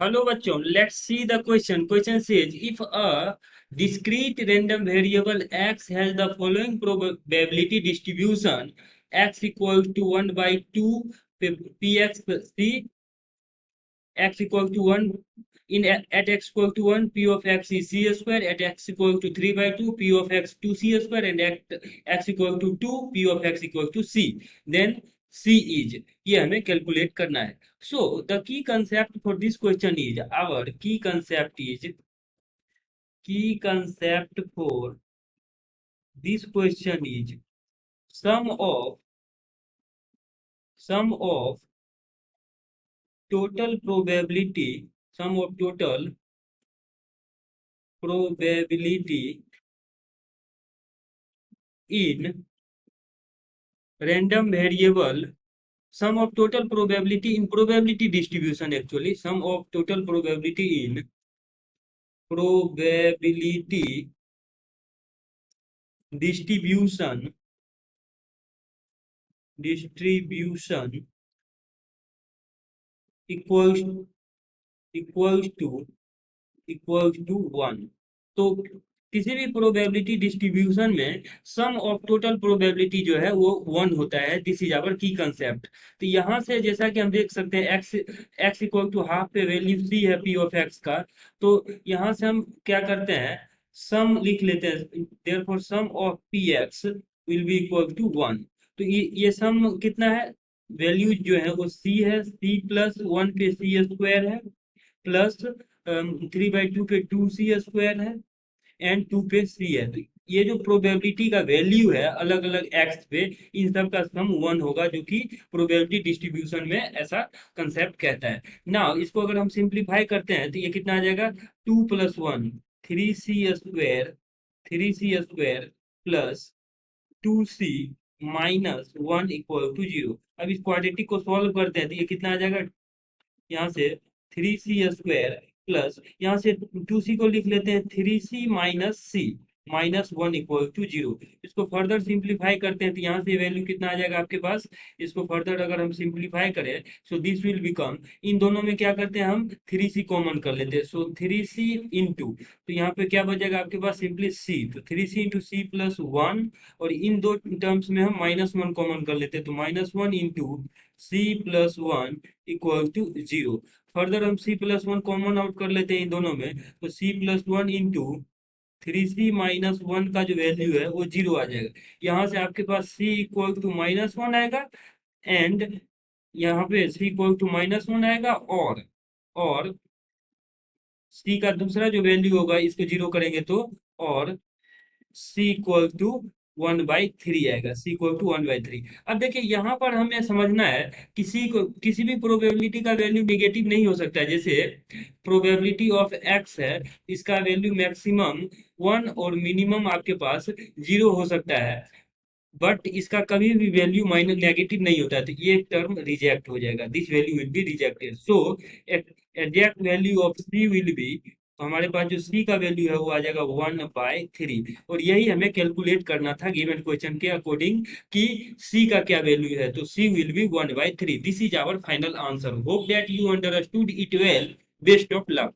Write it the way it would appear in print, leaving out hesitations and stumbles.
Hello bachon, let's see the question. Question says if a discrete random variable x has the following probability distribution, x equals to 1 by 2 px plus c, x equals to 1 at x equal to 1 p of x is c square, at x equal to 3 by 2 p of x 2c square, and at x equal to 2 p of x equal to c, then c is, ये हमें calculate करना है. So the key concept for this question is, our key concept for this question is sum of total probability in random variable, sum of total probability in probability distribution, actually sum of total probability in probability distribution equals to 1. तो किसी भी probability distribution में सम of total probability जो है वो 1 होता है. This is our की कंसेप्ट. तो यहाँ से जैसा कि हम देख सकते हैं x इक्वल टू हाफ पे वैल्यू c है p ऑफ x का, तो यहाँ से हम क्या करते हैं, सम लिख लेते हैं. Therefore sum of px will be equal to 1. तो ये सम कितना है, वैल्यू जो है वो c है, c प्लस 1 पे c स्क्वायर है, प्लस 3/2 पे 2c स्क्वायर है, एंड 2 पे c है. तो ये जो प्रोबेबिलिटी का वैल्यू है अलग अलग एक्स पे, इन सब का सम 1 होगा, जो कि प्रोबेबिलिटी डिस्ट्रीब्यूशन में ऐसा कंसेप्ट कहता है. ना इसको अगर हम सिंप्लीफाई करते हैं तो ये कितना आ जाएगा, 2 plus 1 3c square plus 2c minus 1 equal to 0. अब इस क्वाड्रेटिक को सॉल्व करते हैं तो ये कितना आ जाएगा, यहाँ से 3c स्क्वायर प्लस यहाँ से 2c को लिख लेते हैं 3c minus c minus 1 equal to 0. इसको फर्दर सिंप्लीफाई करते हैं तो यहाँ से वैल्यू कितना आ जाएगा आपके पास. इसको फर्दर अगर हम सिंप्लीफाई करें, सो दिस विल बिकम, इन दोनों में क्या करते हैं हम 3c कॉमन कर लेते हैं. सो 3c इंटू, तो यहाँ पे क्या बचेगा आपके पास, सिंपली c. तो 3c इंटू सी प्लस 1, और इन दो टर्म्स में हम -1 कॉमन कर लेते हैं, तो -1 into c plus 1 equal to 0. Further हम c प्लस 1 कॉमन आउट कर लेते हैं इन दोनों में, तो c plus 1 into 3c minus 1 का जो वैल्यू है वो 0 आ जाएगा. यहाँ से आपके पास c इक्वल टू -1 आएगा, एंड यहाँ पे c इक्वल टू -1 आएगा, और c का दूसरा जो वैल्यू होगा इसको 0 करेंगे तो, और c इक्वल टू 1/3 आएगा, c इक्वल टू 1/3. अब देखिए यहाँ पर हमें समझना है, किसी भी प्रोबेबिलिटी का वैल्यू नेगेटिव नहीं हो सकता है. जैसे प्रोबेबिलिटी ऑफ x है, इसका वैल्यू मैक्सिमम 1 और मिनिमम आपके पास 0 हो सकता है, बट इसका कभी भी वैल्यू माइनस नेगेटिव नहीं होता है, तो ये टर्म रिजेक्ट हो जाएगा. This value will be rejected. So exact value of c will B, तो हमारे पास जो c का वैल्यू है वो आ जाएगा 1/3. और यही हमें कैलकुलेट करना था गिवन क्वेश्चन के अकॉर्डिंग कि c का क्या वैल्यू है, तो c will be 1/3. This is our final answer. Hope that you understood it well. Best of luck.